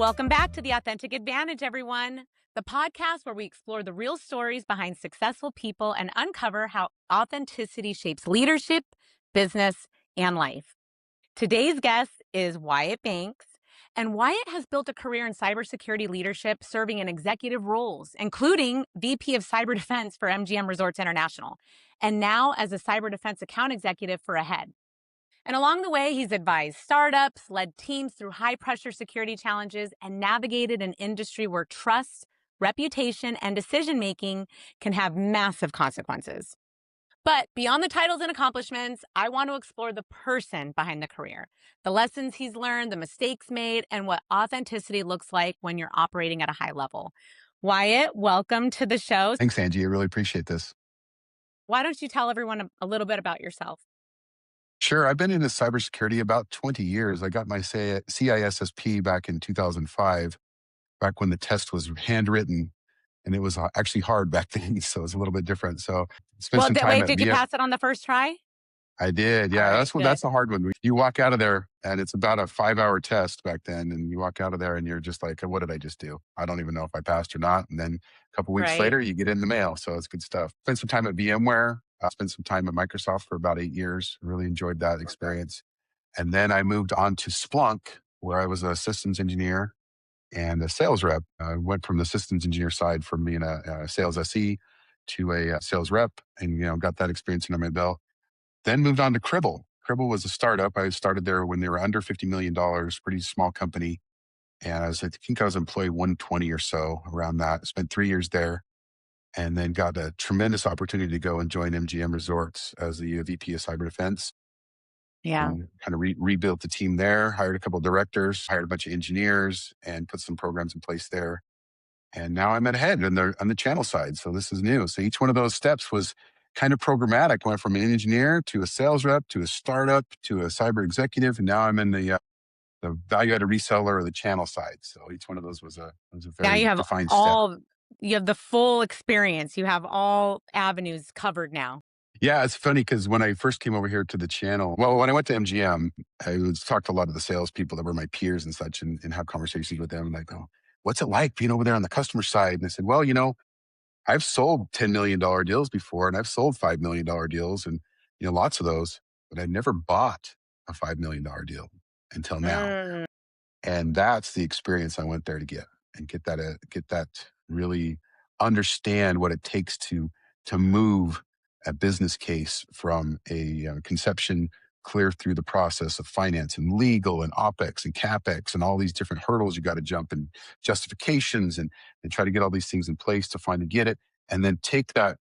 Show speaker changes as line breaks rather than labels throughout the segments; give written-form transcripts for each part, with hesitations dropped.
Welcome back to The Authentic Advantage, everyone. The podcast where we explore the real stories behind successful people and uncover how authenticity shapes leadership, business, and life. Today's guest is Wyatt Banks, and Wyatt has built a career in cybersecurity leadership, serving in executive roles, including VP of Cyber Defense for MGM Resorts International, and now as a cyber defense account executive for Ahead. And along the way, he's advised startups, led teams through high-pressure security challenges, and navigated an industry where trust, reputation, and decision-making can have massive consequences. But beyond the titles and accomplishments, I want to explore the person behind the career, the lessons he's learned, the mistakes made, and what authenticity looks like when you're operating at a high level. Wyatt, welcome to the show.
Thanks, Angie. I really appreciate this.
Why don't you tell everyone a little bit about yourself?
Sure. I've been into cybersecurity about 20 years. I got my CISSP back in 2005, back when the test was handwritten, and it was actually hard back then. So it's a little bit different. So spent some time at
Did you
VM.
pass it on the first try?
I did. Yeah.
All right,
That's the hard one. You walk out of there and it's about a 5-hour test back then. And you walk out of there and you're just like, what did I just do? I don't even know if I passed or not. And then a couple weeks
Right.
later, you get in the mail. So it's good stuff. Spent some time at VMware. I spent some time at Microsoft for about 8 years. Really enjoyed that experience. And then I moved on to Splunk, where I was a systems engineer and a sales rep. I went from the systems engineer side from being a sales SE to a sales rep, and got that experience under my belt. Then moved on to Cribble. Cribble was a startup. I started there when they were under $50 million, pretty small company. And I think I was employee 120 or so, around that. Spent 3 years there, and then got a tremendous opportunity to go and join MGM Resorts as the VP of Cyber Defense.
Yeah.
And kind of rebuilt the team there, hired a couple of directors, hired a bunch of engineers, and put some programs in place there. And now I'm at Ahead on the channel side. So this is new. So each one of those steps was kind of programmatic. Went from an engineer to a sales rep to a startup to a cyber executive, and now I'm in the value-added reseller or the channel side. So each one of those was a
Now
very
you have
defined step.
you have the full experience. You have all avenues covered now.
Yeah, it's funny because when I first came over here to the channel, well, when I went to MGM, I would talk to a lot of the salespeople that were my peers and such, and have conversations with them. And I go, "What's it like being over there on the customer side?" And I said, "Well, I've sold $10 million deals before, and I've sold $5 million deals, and lots of those, but I never bought a $5 million deal until now."
Mm.
And that's the experience I went there to get that really understand what it takes to move a business case from a conception clear through the process of finance and legal and OPEX and CAPEX and all these different hurdles you got to jump, and justifications, and try to get all these things in place to finally get it. And then take that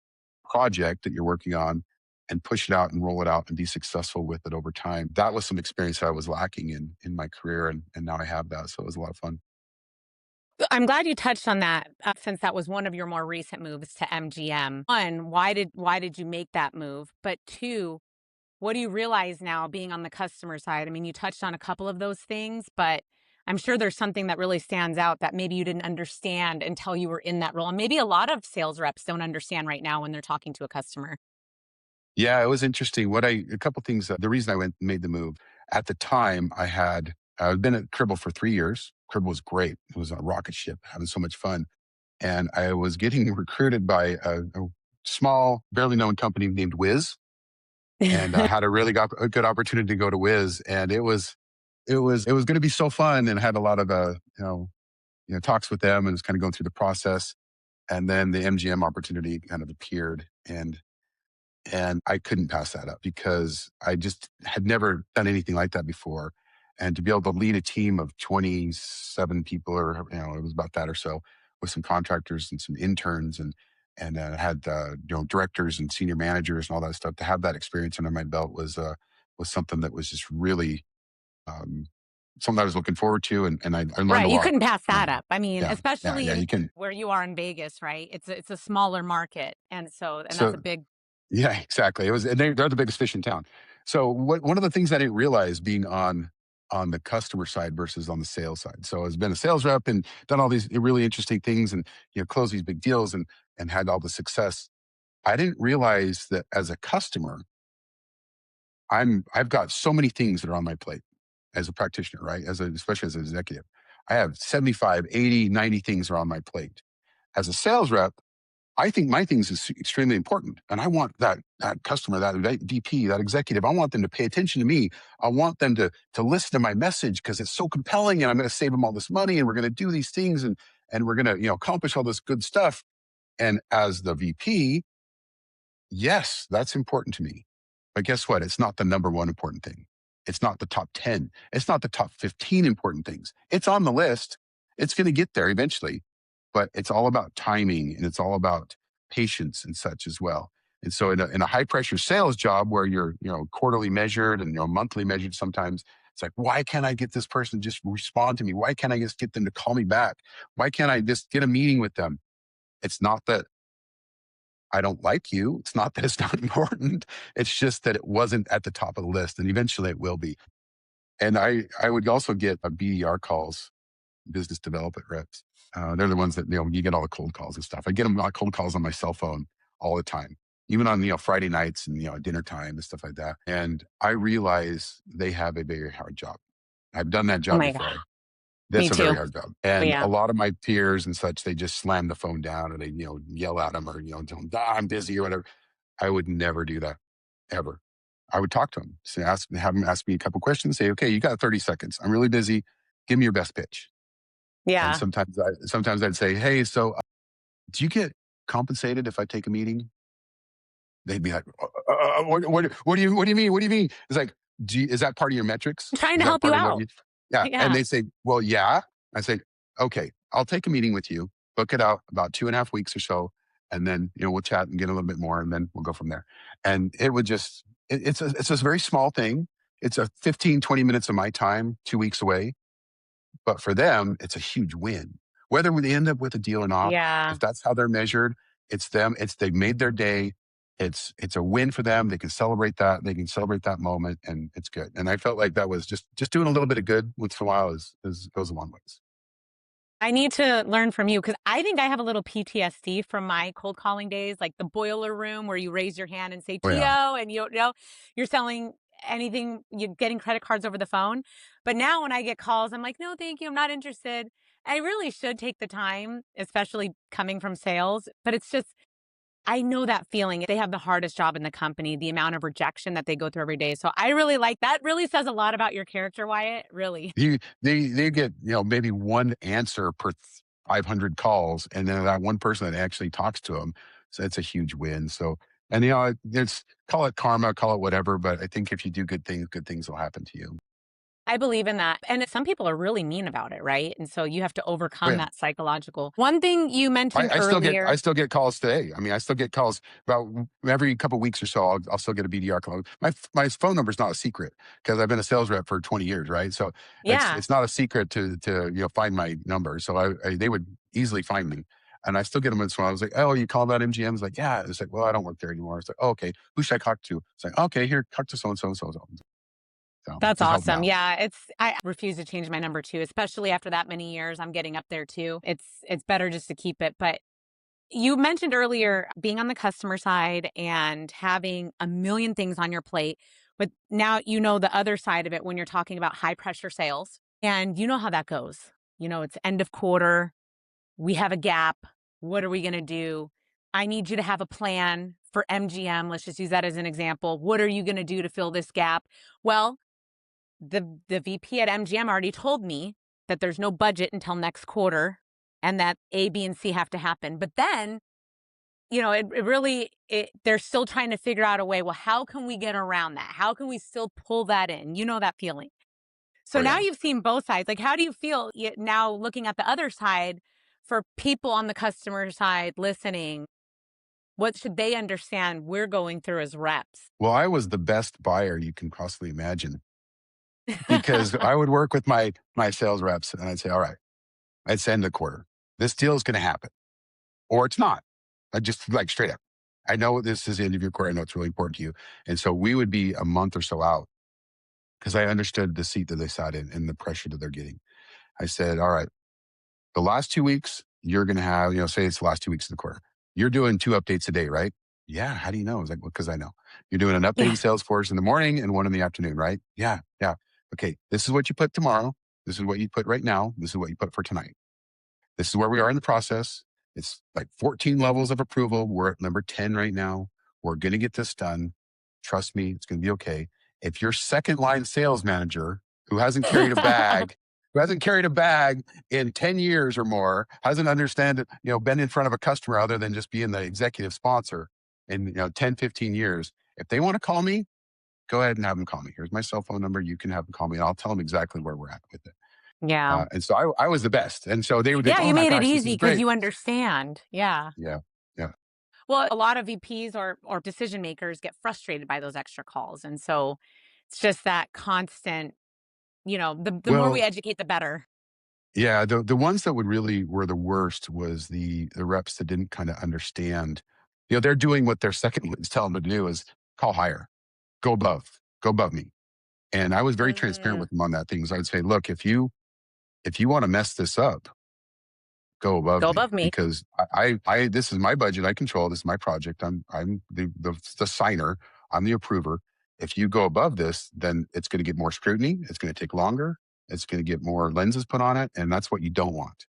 project that you're working on and push it out and roll it out and be successful with it over time. That was some experience I was lacking in my career. And now I have that. So it was a lot of fun.
I'm glad you touched on that, since that was one of your more recent moves to MGM. One, why did you make that move? But two, what do you realize now being on the customer side? I mean, you touched on a couple of those things, but I'm sure there's something that really stands out that maybe you didn't understand until you were in that role. And maybe a lot of sales reps don't understand right now when they're talking to a customer.
Yeah, it was interesting. A couple things. The reason I made the move at the time, I'd been at Cribble for 3 years. Cribble was great. It was a rocket ship, having so much fun. And I was getting recruited by a small, barely known company named Wiz. And I had a good opportunity to go to Wiz. And it was going to be so fun, and had a lot of, talks with them, and was kind of going through the process. And then the MGM opportunity kind of appeared, and I couldn't pass that up because I just had never done anything like that before. And to be able to lead a team of 27 people, or it was about that or so, with some contractors and some interns, and had directors and senior managers and all that stuff, to have that experience under my belt was something that was just really something I was looking forward to, and I learned a lot.
Right, you couldn't pass that up. I mean,
Yeah,
especially
you can.
where you are in Vegas, right? It's a smaller market, and that's
So
a big.
yeah, exactly. It was, and they're the biggest fish in town. So one of the things I didn't realize, being on the customer side versus on the sales side. So I've been a sales rep and done all these really interesting things, and closed these big deals, and had all the success. I didn't realize that as a customer, I've got so many things that are on my plate as a practitioner, right? Especially as an executive. I have 75, 80, 90 things are on my plate. As a sales rep, I think my things is extremely important. And I want that customer, that VP, that executive, I want them to pay attention to me. I want them to listen to my message because it's so compelling and I'm going to save them all this money and we're going to do these things and we're going to, accomplish all this good stuff. And as the VP, yes, that's important to me. But guess what? It's not the number one important thing. It's not the top 10. It's not the top 15 important things. It's on the list. It's going to get there eventually, but it's all about timing and it's all about patience and such as well. And so in a high pressure sales job where you're, quarterly measured and, monthly measured sometimes, it's like, why can't I get this person to just respond to me? Why can't I just get them to call me back? Why can't I just get a meeting with them? It's not that I don't like you. It's not that it's not important. It's just that it wasn't at the top of the list, and eventually it will be. And I would also get BDR calls, business development reps. They're the ones that you get all the cold calls and stuff. I get them cold calls on my cell phone all the time, even on Friday nights and dinner time and stuff like that. And I realize they have a very hard job. I've done that
Oh
job
my God.
before.
Me
That's a very
too.
hard job. And a
Yeah.
lot of my peers and such, they just slam the phone down and they, yell at them or, tell them, I'm busy or whatever. I would never do that ever. I would talk to them, have them ask me a couple questions, say, okay, you got 30 seconds. I'm really busy. Give me your best pitch. And
Yeah.
sometimes I'd say, hey, so do you get compensated if I take a meeting? They'd be like, what do you mean? What do you mean? It's like, is that part of your metrics?
I'm trying
Is
to
that
help you
part of what
out.
you, yeah. And
Yeah.
they say, well, yeah. I say, okay, I'll take a meeting with you, book it out about 2.5 weeks or so. And then, we'll chat and get a little bit more and then we'll go from there. And it would just, it's a very small thing. It's a 15, 20 minutes of my time, 2 weeks away. But for them, it's a huge win. Whether we end up with a deal or not,
Yeah.
if that's how they're measured, it's them. They made their day. It's a win for them. They can celebrate that. They can celebrate that moment, and it's good. And I felt like that was just doing a little bit of good once in a while goes a long ways.
I need to learn from you because I think I have a little PTSD from my cold calling days, like the boiler room where you raise your hand and say
Oh yeah,
TO and you're selling anything, you're getting credit cards over the phone. But now when I get calls, I'm like, no, thank you. I'm not interested. I really should take the time, especially coming from sales. But it's just, I know that feeling. They have the hardest job in the company, the amount of rejection that they go through every day. So I really like that. Really says a lot about your character, Wyatt. Really.
they get maybe one answer per 500 calls, and then that one person that actually talks to them. So it's a huge win. So and it's call it karma, call it whatever. But I think if you do good things will happen to you.
I believe in that. And some people are really mean about it, right? And so you have to
Oh
overcome
yeah.
that psychological. One thing you mentioned
I
earlier.
still get calls today. I mean, I still get calls about every couple of weeks or so. I'll still get a BDR call. My phone number is not a secret because I've been a sales rep for 20 years, right? So
Yeah.
it's not a secret to find my number. So they would easily find me, and I still get them. So I was like, oh, you call about MGM? It's like, yeah. It's like, well, I don't work there anymore. It's like, oh, okay. Who should I talk to? It's like, okay, here, talk to so and so and so and so. So
That's
just help them
awesome.
out.
Yeah, I refuse to change my number too, especially after that many years. I'm getting up there too. It's better just to keep it. But you mentioned earlier being on the customer side and having a million things on your plate. But now you know the other side of it when you're talking about high pressure sales. And you know how that goes. It's end of quarter. We have a gap. What are we going to do? I need you to have a plan for MGM. Let's just use that as an example. What are you going to do to fill this gap? Well, the VP at MGM already told me that there's no budget until next quarter and that A, B, and C have to happen. But then, it really, they're still trying to figure out a way. Well, how can we get around that? How can we still pull that in? You know that feeling. So
Oh
now
yeah.
you've seen both sides. Like, how do you feel now looking at the other side for people on the customer side listening? What should they understand we're going through as reps?
Well, I was the best buyer you can possibly imagine because I would work with my sales reps and I'd say, all right, let's end the quarter. This deal is going to happen or it's not. I just like straight up. I know this is the end of your quarter. I know it's really important to you. And so we would be a month or so out because I understood the seat that they sat in and the pressure that they're getting. I said, all right, the last 2 weeks, you're going to have, say it's the last 2 weeks of the quarter. You're doing 2 updates a day, right? Yeah. How do you know? I was like, well, because I know. You're doing an update in
Yeah.
Salesforce in the morning and one in the afternoon, right? Yeah. Yeah. Okay. This is what you put tomorrow. This is what you put right now. This is what you put for tonight. This is where we are in the process. It's like 14 levels of approval. We're at number 10 right now. We're going to get this done. Trust me, it's going to be okay. If your second line sales manager who hasn't carried a bag, who hasn't carried a bag in 10 years or more, hasn't understand, been in front of a customer other than just being the executive sponsor in, 10, 15 years, if they want to call me, go ahead and have them call me. Here's my cell phone number. You can have them call me and I'll tell them exactly where we're at with it.
Yeah.
And so I was the best. And so they would think,
Yeah,
oh
you
my
made it
gosh, this
easy
is
because
great.
you understand. Yeah.
Yeah. Yeah.
Well, a lot of VPs or decision makers get frustrated by those extra calls. And so it's just that constant, the more we
Well,
educate, the better.
yeah, the ones that would really were the worst was the reps that didn't kind of understand. They're doing what their second is telling them to do is call higher, go above me. And I was very transparent
Mm,
with them on that thing. So I'd say, look, if you want to mess this up, go
go
above me
above me.
because I this is my budget. I control. This is my project. I'm the signer. I'm the approver. If you go above this, then it's going to get more scrutiny. It's going to take longer. It's going to get more lenses put on it, and that's what you don't want.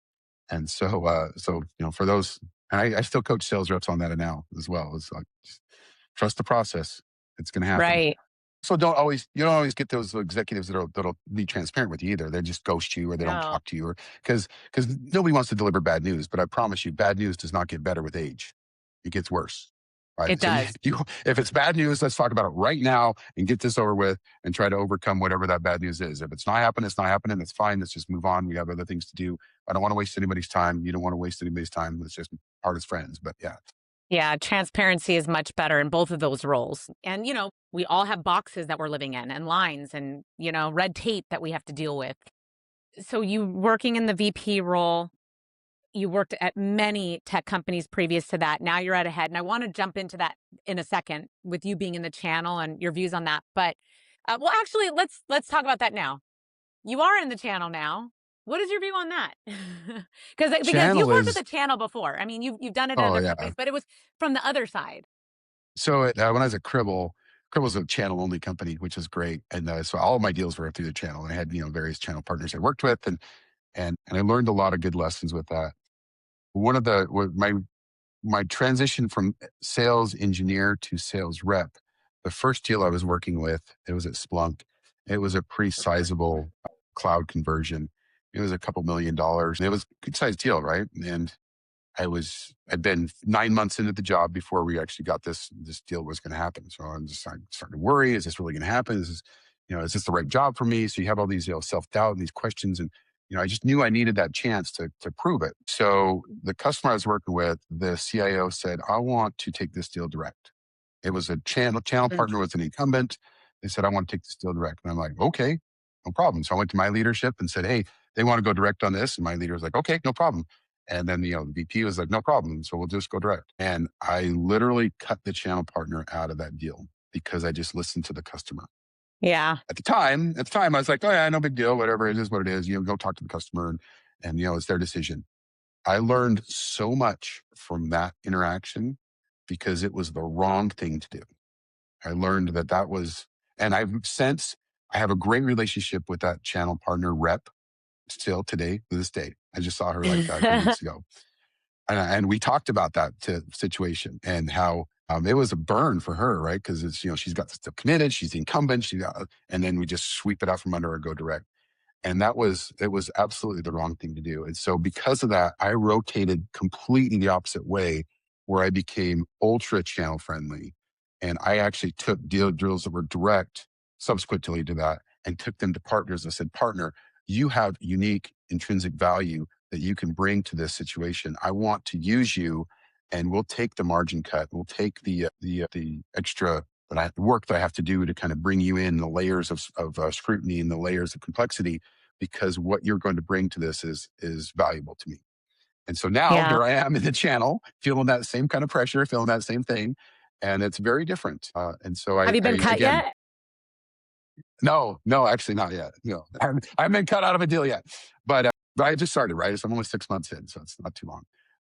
And so for those, and I still coach sales reps on that now as well. It's like just trust the process. It's going to happen.
Right.
So you don't always get those executives that'll be transparent with you either. They just ghost you or they don't
No,
talk to you or because nobody wants to deliver bad news. But I promise you, bad news does not get better with age. It gets worse. Right.
it
So
does.
if it's bad news, let's talk about it right now and get this over with and try to overcome whatever that bad news is. If it's not happening, it's not happening. It's fine. Let's just move on. We have other things to do. I don't want to waste anybody's time. You don't want to waste anybody's time. Let's just part as friends. But yeah.
Yeah, transparency is much better in both of those roles. And, we all have boxes that we're living in and lines and, red tape that we have to deal with. So you working in the VP role, you worked at many tech companies previous to that. Now you're at a head. And I want to jump into that in a second with you being in the channel and your views on that. But well, actually, let's talk about that now. You are in the channel now. What is your view on that? Because you've
Channel
worked with
is,
the channel before. I mean, you've done it at
oh,
other
yeah.
companies, but it was from the other side.
So when I was at Cribble's a channel only company, which is great. And so all of my deals were through the channel. And I had, various channel partners I worked with and I learned a lot of good lessons with that. One of my transition from sales engineer to sales rep, the first deal I was working with, it was at Splunk. It was a pretty sizable cloud conversion. It was a couple $1 million. It was a good sized deal, right? And I'd been 9 months into the job before we actually got this deal was going to happen. So I'm just starting to worry. Is this really going to happen? Is this the right job for me? So you have all these, self-doubt and these questions. And, I just knew I needed that chance to prove it. So the customer I was working with, the CIO said, I want to take this deal direct. It was a channel
Mm.
partner with an incumbent. They said, I want to take this deal direct. And I'm like, okay, no problem. So I went to my leadership and said, hey, they want to go direct on this. And my leader was like, okay, no problem. And then, the VP was like, no problem. So we'll just go direct. And I literally cut the channel partner out of that deal because I just listened to the customer.
Yeah.
At the time, I was like, oh yeah, no big deal. Whatever. It is what it is. Go talk to the customer and it's their decision. I learned so much from that interaction because it was the wrong thing to do. I learned that was, and I have a great relationship with that channel partner rep still today, to this day. I just saw her like a couple weeks ago. And we talked about that situation and how it was a burn for her, right? Because it's, she's got still committed, she's the incumbent, and then we just sweep it out from under her, go direct. And it was absolutely the wrong thing to do. And so because of that, I rotated completely the opposite way where I became ultra channel friendly. And I actually took deals that were direct subsequently to that and took them to partners. I said, partner, you have unique intrinsic value that you can bring to this situation. I want to use you and we'll take the margin cut. We'll take the extra work that I have to do to kind of bring you in the layers of scrutiny and the layers of complexity because what you're going to bring to this is valuable to me. And so now
Yeah.
here I am in the channel, feeling that same kind of pressure, feeling that same thing, and it's very different. And so
Have you been
I
cut
again,
yet?
no, actually not yet. No, I haven't been cut out of a deal yet, but I just started, right? So I'm only 6 months in, so it's not too long.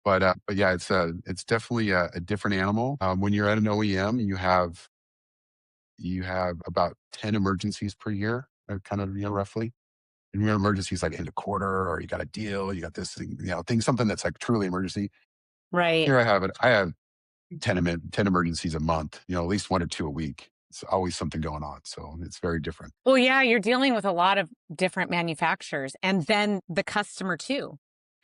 But yeah, it's definitely a different animal. When you're at an OEM, you have about 10 emergencies per year, kind of roughly. emergencies like end a quarter, or you got a deal, you got this thing, thing, something that's like truly emergency.
Right.
Here I have it. I have 10 emergencies a month, at least one or two a week. It's always something going on. So it's very different.
Well, yeah, you're dealing with a lot of different manufacturers and then the customer too.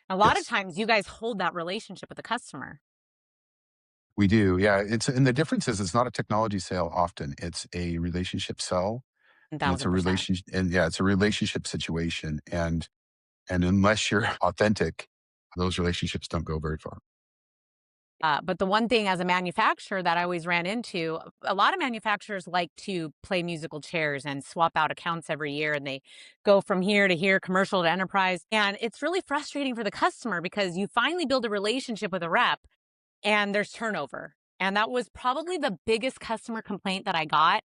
A lot of
Yes,
times you guys hold that relationship with the customer.
we do. Yeah. And the difference is it's not a technology sale often. It's a relationship sell, and it's a
1000%.
relationship. And yeah, it's a relationship situation. And unless you're authentic, those relationships don't go very far.
But the one thing as a manufacturer that I always ran into, a lot of manufacturers like to play musical chairs and swap out accounts every year, and they go from here to here, commercial to enterprise. And it's really frustrating for the customer because you finally build a relationship with a rep and there's turnover. And that was probably the biggest customer complaint that I got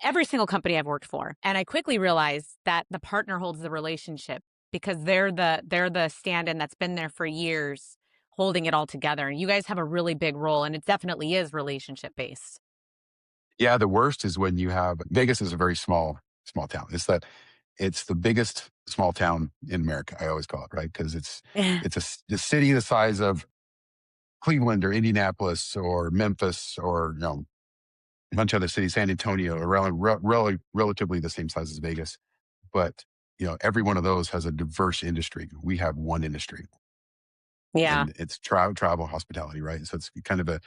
every single company I've worked for. And I quickly realized that the partner holds the relationship because they're the stand-in that's been there for years holding it all together. And you guys have a really big role and it definitely is relationship based.
Yeah. The worst is when you have Vegas is a very small town. It's the biggest small town in America. I always call it, right? Because it's a city the size of Cleveland or Indianapolis or Memphis or a bunch of other cities, San Antonio, around relatively the same size as Vegas. But every one of those has a diverse industry. We have one industry,
Yeah.
and it's travel hospitality, right? So it's kind of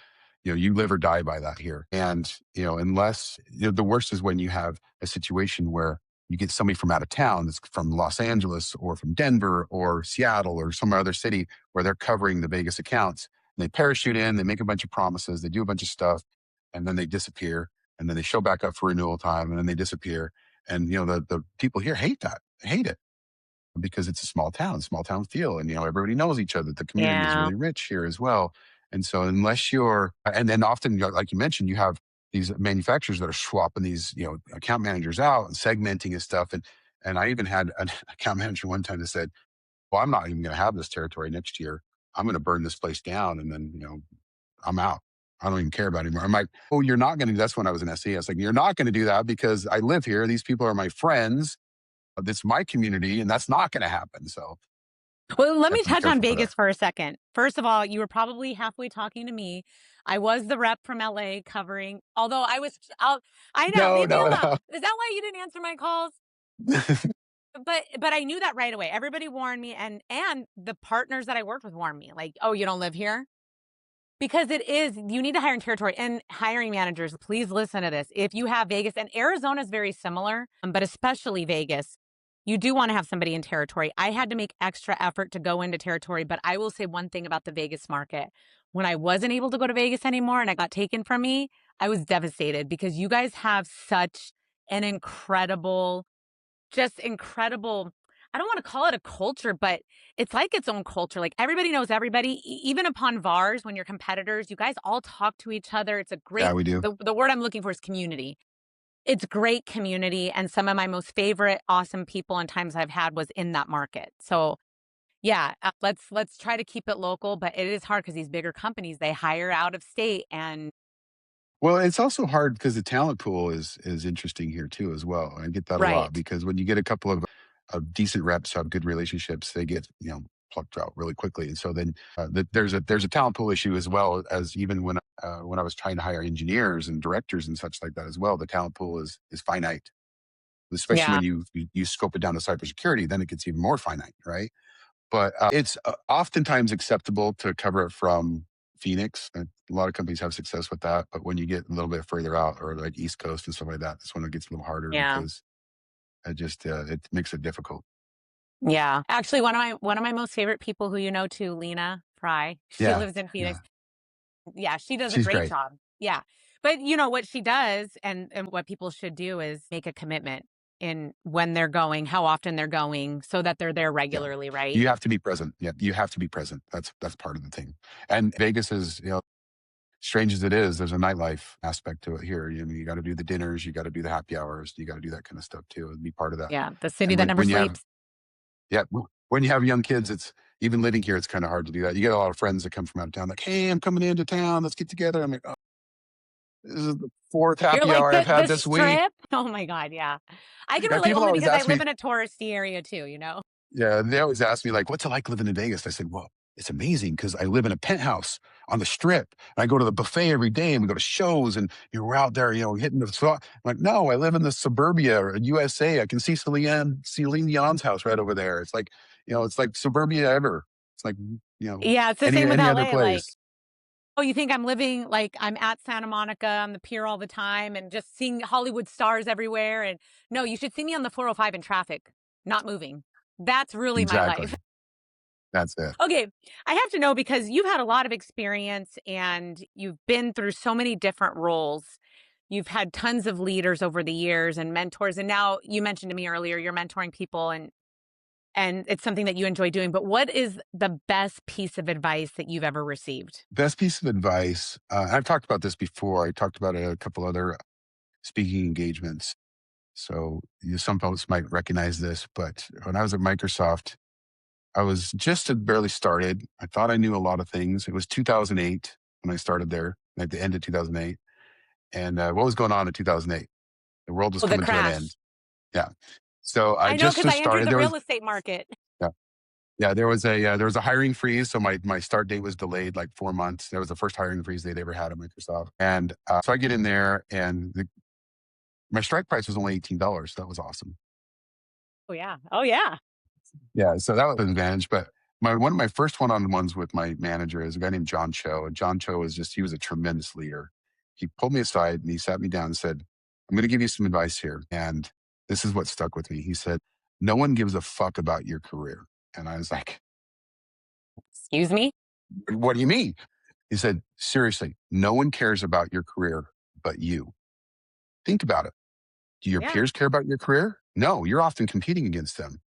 you live or die by that here. And unless the worst is when you have a situation where you get somebody from out of town, that's from Los Angeles or from Denver or Seattle or some other city, where they're covering the Vegas accounts, and they parachute in, they make a bunch of promises, they do a bunch of stuff, and then they disappear, and then they show back up for renewal time, and then they disappear. And the people here hate that. They hate it because it's a small town feel, and everybody knows each other. The community is
Yeah.
really rich here as well. And so unless you're, and then often, like you mentioned, you have these manufacturers that are swapping these account managers out and segmenting and stuff. And I even had an account manager one time that said, well, I'm not even going to have this territory next year. I'm going to burn this place down, and then I'm out. I don't even care about it anymore. I'm like, oh, you're not going to. That's when I was in SE. I was like, you're not going to do that because I live here. These people are my friends. It's my community, and that's not going to happen. So
Well, let
have
me
to be
touch on
careful for that.
Vegas for a second. First of all, you were probably halfway talking to me. I was the rep from LA covering, although I know,
No,
leave me
no,
alone.
no.
Is that why you didn't answer my calls? But I knew that right away. Everybody warned me and the partners that I worked with warned me like, "Oh, you don't live here?" Because it is you need to hire in territory and hiring managers, please listen to this. If you have Vegas and Arizona is very similar, but especially Vegas, you do want to have somebody in territory. I had to make extra effort to go into territory, but I will say one thing about the Vegas market. When I wasn't able to go to Vegas anymore and I got taken from me, I was devastated because you guys have such an incredible just incredible. I don't want to call it a culture, but it's like its own culture. Like everybody knows everybody, even upon VARs when you're competitors, you guys all talk to each other. It's a
Yeah,
great
we do.
the word I'm looking for is community. It's great community and some of my most favorite awesome people and times I've had was in that market. So, yeah, let's try to keep it local, but it is hard because these bigger companies, they hire out of state and
Well, it's also hard because the talent pool is interesting here too as well. I get that a lot
right.
because when you get a couple of decent reps who have good relationships, they get plucked out really quickly. And so then there's a talent pool issue as well as even when I was trying to hire engineers and directors and such like that as well. The talent pool is finite, especially
Yeah.
when you scope it down to cybersecurity. Then it gets even more finite, right? But it's oftentimes acceptable to cover it from Phoenix. A lot of companies have success with that. But when you get a little bit further out or like East Coast and stuff like that, that's when it gets a little harder
Yeah.
because it makes it difficult.
Yeah. Actually, one of my most favorite people who you know too, Lena Fry. She
Yeah.
lives in
Yeah.
Phoenix. Yeah, she does a
She's
great
great.
job. Yeah. But you know what she does and what people should do is make a commitment in when they're going, how often they're going so that they're there
Yeah.
regularly, right?
You have to be present. Yeah. You have to be present. That's part of the thing. And Vegas is, strange as it is, there's a nightlife aspect to it here. You got to do the dinners, you got to do the happy hours, you got to do that kind of stuff too, and be part of that.
Yeah, the city
And
that
when
never
when you have
sleeps.
Yeah, when you have young kids, it's even living here, it's kinda hard to do that. You get a lot of friends that come from out of town, like, "Hey, I'm coming into town. Let's get together." I'm like, "Oh, this is the 4th
You're
happy
like
hour I've
the
had this week."
strip. Oh my God, yeah. I can
Yeah,
relate
people
only
always
because I
ask
live
me,
in a touristy area too, you know?
yeah, they always ask me like, "What's it like living in Vegas?" I said, "Well, it's amazing because I live in a penthouse on the Strip, and I go to the buffet every day, and we go to shows, and we're out there, hitting the slot." I'm like, "No, I live in the suburbia or USA. I can see Celine Dion's house right over there. It's like suburbia ever. It's like
Yeah, it's the
any
same with
any other
LA. Like,
place."
oh, you think I'm living like I'm at Santa Monica on the pier all the time and just seeing Hollywood stars everywhere. And no, you should see me on the 405 in traffic, not moving. That's really my life.
Exactly. That's it.
Okay, I have to know because you've had a lot of experience and you've been through so many different roles. You've had tons of leaders over the years and mentors, and now you mentioned to me earlier you're mentoring people, and it's something that you enjoy doing. But what is the best piece of advice that you've ever received?
Best piece of advice. I've talked about this before. I talked about it at a couple other speaking engagements. So some folks might recognize this, but when I was at Microsoft, I was just had barely started. I thought I knew a lot of things. It was 2008 when I started there, at the end of 2008. And what was going on in 2008? The world was
Oh, the
coming to an end.
crash.
Yeah. So I
I know
just
because I
was
entered
started.
the
There was
real estate market.
yeah, yeah, there was a hiring freeze. So my start date was delayed like 4 months. That was the first hiring freeze they'd ever had at Microsoft. And so I get in there, and my strike price was only $18. That was awesome.
Oh, yeah. Oh, yeah.
Yeah, so that was an advantage. But one of my first one-on-ones with my manager is a guy named John Cho. And John Cho he was a tremendous leader. He pulled me aside and he sat me down and said, "I'm going to give you some advice here." And this is what stuck with me. He said, "No one gives a fuck about your career." And I was like,
Excuse me?
"What do you mean?" He said, "Seriously, no one cares about your career but you. Think about it. Do your
Yeah.
peers care about your career? No, you're often competing against them.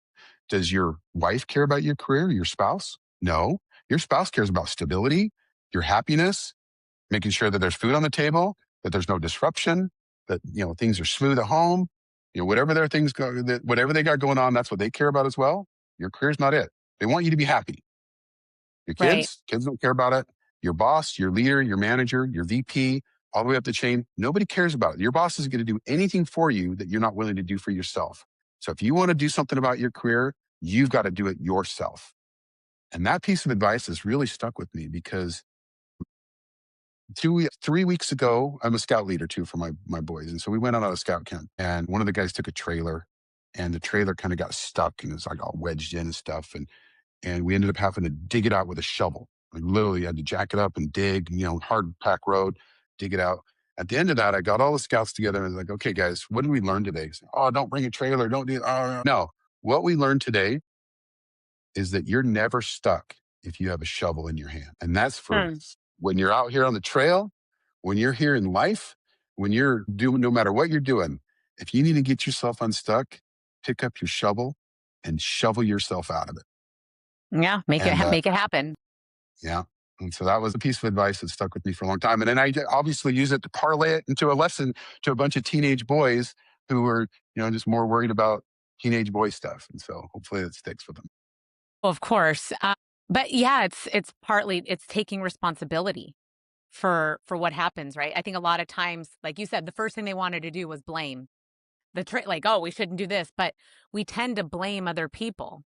Does your wife care about your career, your spouse? No. Your spouse cares about stability, your happiness, making sure that there's food on the table, that there's no disruption, that things are smooth at home. Whatever their things go, whatever they got going on, that's what they care about as well. Your career's not it. They want you to be happy. Your
Right.
kids don't care about it. Your boss, your leader, your manager, your VP, all the way up the chain, nobody cares about it. Your boss isn't going to do anything for you that you're not willing to do for yourself. So if you want to do something about your career, you've got to do it yourself." And that piece of advice has really stuck with me because 3 weeks ago, I'm a scout leader too for my boys. And so we went out on a scout camp, and one of the guys took a trailer, and the trailer kind of got stuck and it's like all wedged in and stuff. And we ended up having to dig it out with a shovel. Like literally had to jack it up and dig, hard pack road, dig it out. At the end of that, I got all the scouts together and was like, "Okay, guys, what did we learn today?" "Oh, don't bring a trailer. Don't do no. What we learned today is that you're never stuck if you have a shovel in your hand. And that's for
Hmm.
when you're out here on the trail, when you're here in life, when you're doing, no matter what you're doing, if you need to get yourself unstuck, pick up your shovel and shovel yourself out of it."
Yeah. Make it
And
make it happen.
yeah. And so that was a piece of advice that stuck with me for a long time. And then I obviously use it to parlay it into a lesson to a bunch of teenage boys who were, just more worried about teenage boy stuff. And so hopefully it sticks with them.
Well, of course. But yeah, it's partly it's taking responsibility for what happens, right? I think a lot of times, like you said, the first thing they wanted to do was blame like, oh, we shouldn't do this, but we tend to blame other people.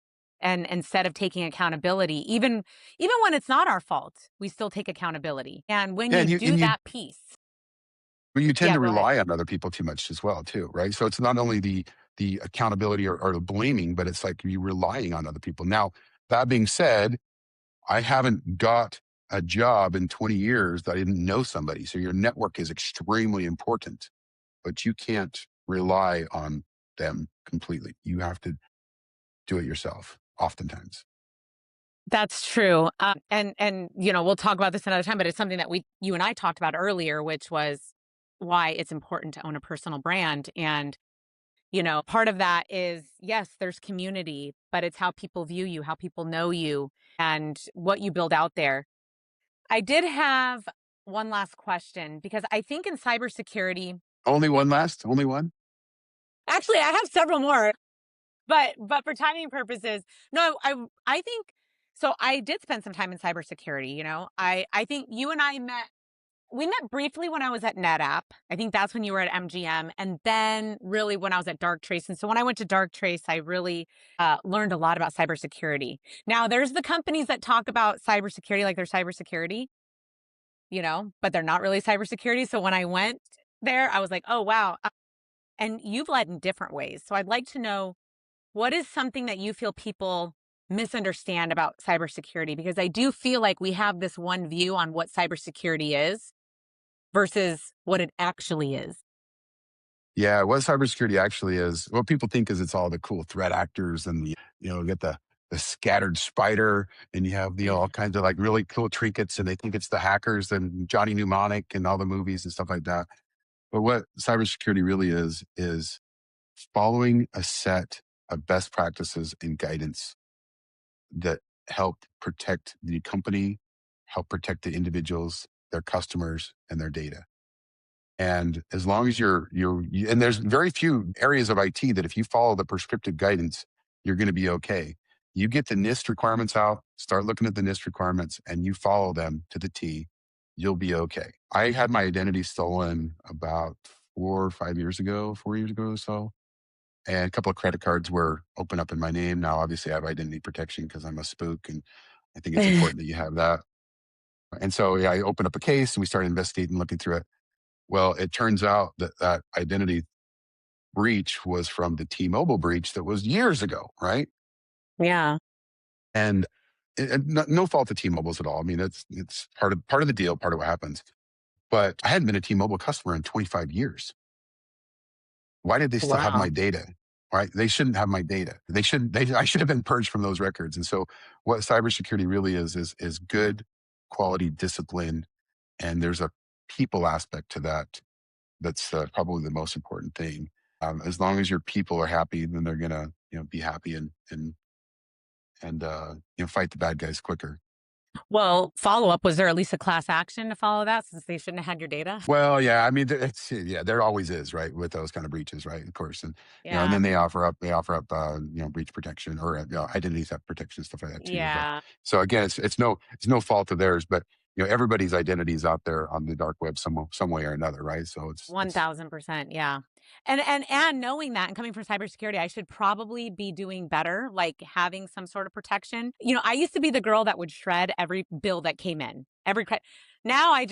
And instead of taking accountability, even when it's not our fault, we still take accountability. And when
Yeah.
you
And you,
do
and you
that piece,
But you tend
yeah,
to
go ahead.
rely on other people too much as well, too, right? So it's not only the accountability or the blaming, but it's like you relying on other people. Now, that being said, I haven't got a job in 20 years that I didn't know somebody. So your network is extremely important, but you can't rely on them completely. You have to do it yourself, oftentimes.
That's true. And we'll talk about this another time, but it's something that you and I talked about earlier, which was why it's important to own a personal brand. And part of that is, yes, there's community, but it's how people view you, how people know you, and what you build out there. I did have one last question because I think in cybersecurity,
Only one last, only one.
actually, I have several more, but for timing purposes, no, I think so. I did spend some time in cybersecurity. I think you and I met. We met briefly when I was at NetApp. I think that's when you were at MGM, and then really when I was at Darktrace. And so when I went to Darktrace, I really learned a lot about cybersecurity. Now, there's the companies that talk about cybersecurity like they're cybersecurity, but they're not really cybersecurity. So when I went there, I was like, oh, wow. And you've led in different ways. So I'd like to know, what is something that you feel people misunderstand about cybersecurity? Because I do feel like we have this one view on what cybersecurity is versus what it actually is.
Yeah, what cybersecurity actually is, what people think is it's all the cool threat actors and get the scattered spider and you have all kinds of like really cool trinkets and they think it's the hackers and Johnny Mnemonic and all the movies and stuff like that. But what cybersecurity really is following a set of best practices and guidance that help protect the company, help protect the individuals, their customers, and their data. And as long as and there's very few areas of IT that if you follow the prescriptive guidance, you're going to be okay. You get the NIST requirements out, start looking at the NIST requirements, and you follow them to the T, you'll be okay. I had my identity stolen about 4 or 5 years ago, 4 years ago or so. And a couple of credit cards were open up in my name. Now, obviously, I have identity protection because I'm a spook, and I think it's important that you have that. And so, yeah, I opened up a case and we started investigating, looking through it. Well, it turns out that that identity breach was from the T-Mobile breach that was years ago, right?
Yeah.
And no fault of T-Mobile's at all. I mean, it's part of the deal, part of what happens. But I hadn't been a T-Mobile customer in 25 years. Why did they still have my
Wow.
data? Right? They shouldn't have my data. They shouldn't. I should have been purged from those records. And so, what cybersecurity really is good quality discipline, and there's a people aspect to that that's probably the most important thing. As long as your people are happy, then they're gonna be happy and fight the bad guys quicker.
Well, follow up, was there at least a class action to follow that since they shouldn't have had your data?
Well, yeah, I mean, yeah, there always is, right, with those kind of breaches, right, of course, and and
Yeah.
then they offer up breach protection or identity theft protection stuff like that too. But
Yeah.
so again, it's no fault of theirs, but everybody's identity is out there on the dark web some way or another, right? So it's
1000%. Yeah. And knowing that and coming from cybersecurity, I should probably be doing better, like having some sort of protection. I used to be the girl that would shred every bill that came in. Now I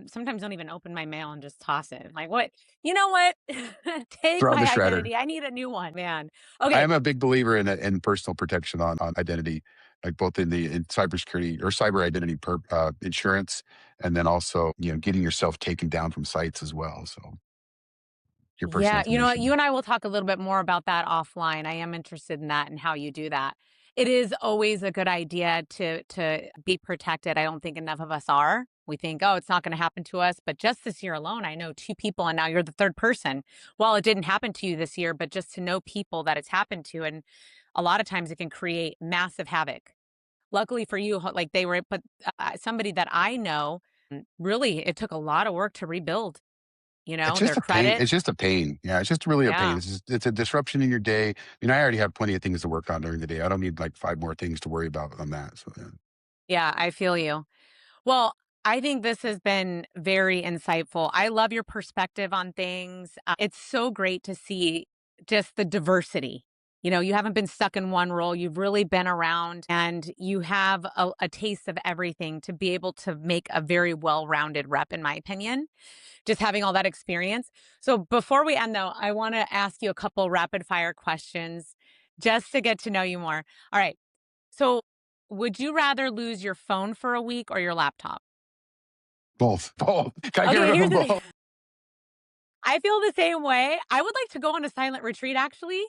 sometimes don't even open my mail and just toss it. Like, what? You know what? Take
throw in the
my
shredder.
identity. I need a new one, man.
I
Okay.
am a big believer in personal protection on identity, like both in cybersecurity or cyber identity insurance, and then also getting yourself taken down from sites as well. So your personal
Yeah, you know what? You
information.
and I will talk a little bit more about that offline. I am interested in that and how you do that. It is always a good idea to be protected. I don't think enough of us are. We think, oh, it's not going to happen to us. But just this year alone, I know two people, and now you're the third person. Well, it didn't happen to you this year, but just to know people that it's happened to, and a lot of times it can create massive havoc. Luckily for you, like they were, but somebody that I know, really, it took a lot of work to rebuild.
It's
Their
just a pain.
credit.
It's just a pain. Yeah, it's just really a pain.
Yeah.
It's a disruption in your day. I already have plenty of things to work on during the day. I don't need like five more things to worry about on that. So yeah.
Yeah, I feel you. Well, I think this has been very insightful. I love your perspective on things. It's so great to see just the diversity. You haven't been stuck in one role. You've really been around and you have a taste of everything to be able to make a very well rounded rep, in my opinion, just having all that experience. So before we end, though, I want to ask you a couple rapid fire questions just to get to know you more. All right. So, would you rather lose your phone for a week or your laptop?
Both, both. Can I get rid
Okay,
of
here's
them
the thing.
both?
I feel the same way. I would like to go on a silent retreat actually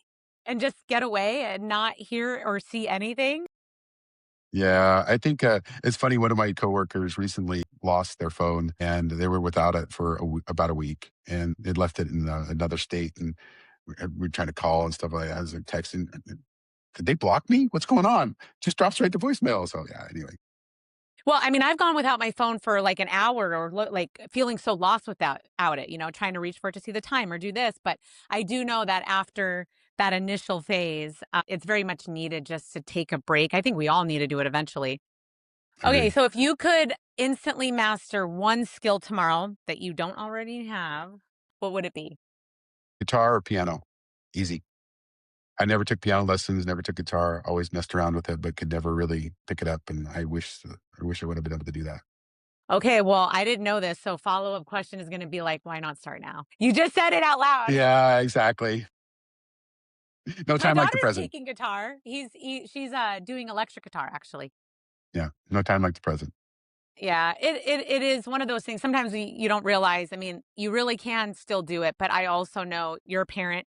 and just get away and not hear or see anything.
Yeah, I think it's funny. One of my coworkers recently lost their phone, and they were without it for about a week, and they left it in another state, and we're trying to call and stuff like that. I was like texting, did they block me? What's going on? Just drops right to voicemail. So yeah, anyway.
Well, I mean, I've gone without my phone for like an hour or like feeling so lost without it, trying to reach for it to see the time or do this. But I do know that after that initial phase, it's very much needed just to take a break. I think we all need to do it eventually. Okay,
Agreed.
so if you could instantly master one skill tomorrow that you don't already have, what would it be?
Guitar or piano? Easy. I never took piano lessons, never took guitar, always messed around with it, but could never really pick it up. And I wish I would have been able to do that.
Okay, well, I didn't know this, so follow-up question is gonna be like, why not start now? You just said it out loud.
Yeah, exactly. No
My
time like the
daughter's
present.
taking guitar. She's doing electric guitar actually.
Yeah, no time like the present.
Yeah, it is one of those things. Sometimes you don't realize. I mean, you really can still do it, but I also know you're a parent.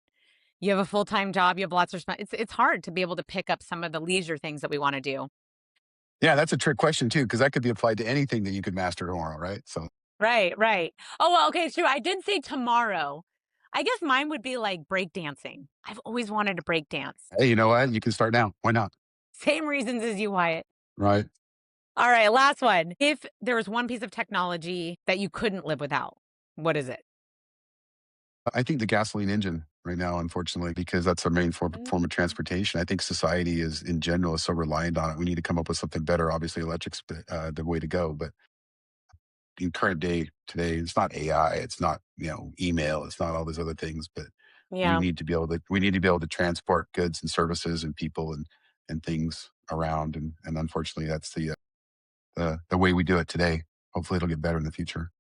You have a full-time job. You have lots of it's hard to be able to pick up some of the leisure things that we want to do.
Yeah, that's a trick question too, because that could be applied to anything that you could master tomorrow, right? So,
Right, right. Oh well, okay, true. I did say tomorrow. I guess mine would be like break dancing. I've always wanted to break dance.
hey, you know what? You can start now. Why not?
Same reasons as you, Wyatt.
Right?
All right, last one. If there was one piece of technology that you couldn't live without, what is it?
I think the gasoline engine right now, unfortunately, because that's our main form of transportation. I think society is in general is so reliant on it. We need to come up with something better. Obviously, electric's the way to go, but in current day today, it's not AI, it's not email, it's not all these other things, but
Yeah.
we need to be able to transport goods and services and people and things around, and unfortunately, that's the way we do it today. Hopefully, it'll get better in the future.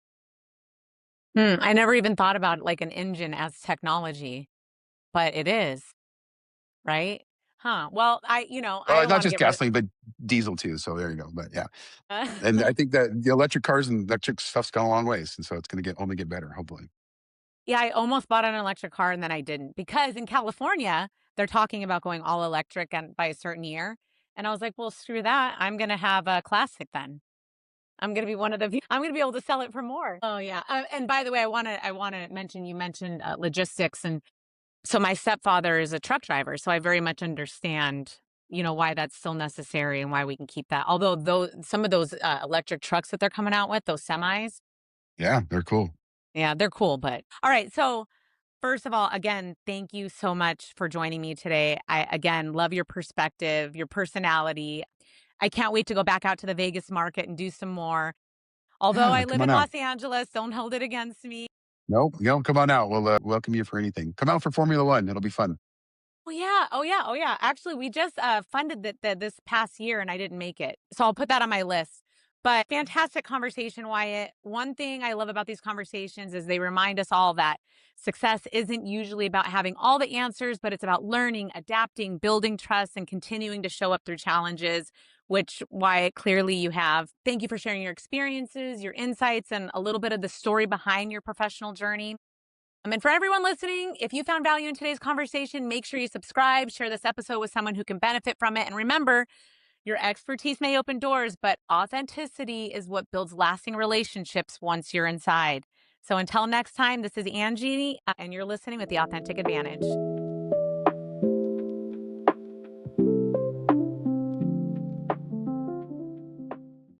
I never even thought about like an engine as technology, but it is, right? Huh. Well, I don't
Not
want to
just
get rid
gasoline, but diesel too. So there you go. But yeah, and
of
I think that the electric cars and electric stuff's gone a long ways, and so it's going to get only get better, hopefully.
Yeah, I almost bought an electric car and then I didn't because in California, they're talking about going all electric and by a certain year. And I was like, well, screw that. I'm going to have a classic then. I'm going to be one of the I'm going to be able to sell it for more. Oh yeah. And by the way, I want to mention you mentioned logistics and so my stepfather is a truck driver, so I very much understand, why that's still necessary and why we can keep that. Although some of those electric trucks that they're coming out with, those semis,
Yeah, they're cool.
yeah, they're cool, but all right. So first of all, again, thank you so much for joining me today. I, again, love your perspective, your personality. I can't wait to go back out to the Vegas market and do some more. Although
Yeah,
I live
come
in
on out.
Los Angeles, don't hold it against me.
Nope, come on out. We'll welcome you for anything. Come out for Formula One. It'll be fun.
Oh yeah, oh yeah, oh yeah. Actually, we just funded that this past year and I didn't make it. So I'll put that on my list. But fantastic conversation, Wyatt. One thing I love about these conversations is they remind us all that success isn't usually about having all the answers, but it's about learning, adapting, building trust, and continuing to show up through challenges, which Wyatt clearly you have. Thank you for sharing your experiences, your insights, and a little bit of the story behind your professional journey. And for everyone listening, if you found value in today's conversation, make sure you subscribe, share this episode with someone who can benefit from it. And remember, your expertise may open doors, but authenticity is what builds lasting relationships once you're inside. So until next time, this is Angie, and you're listening with The Authentic Advantage.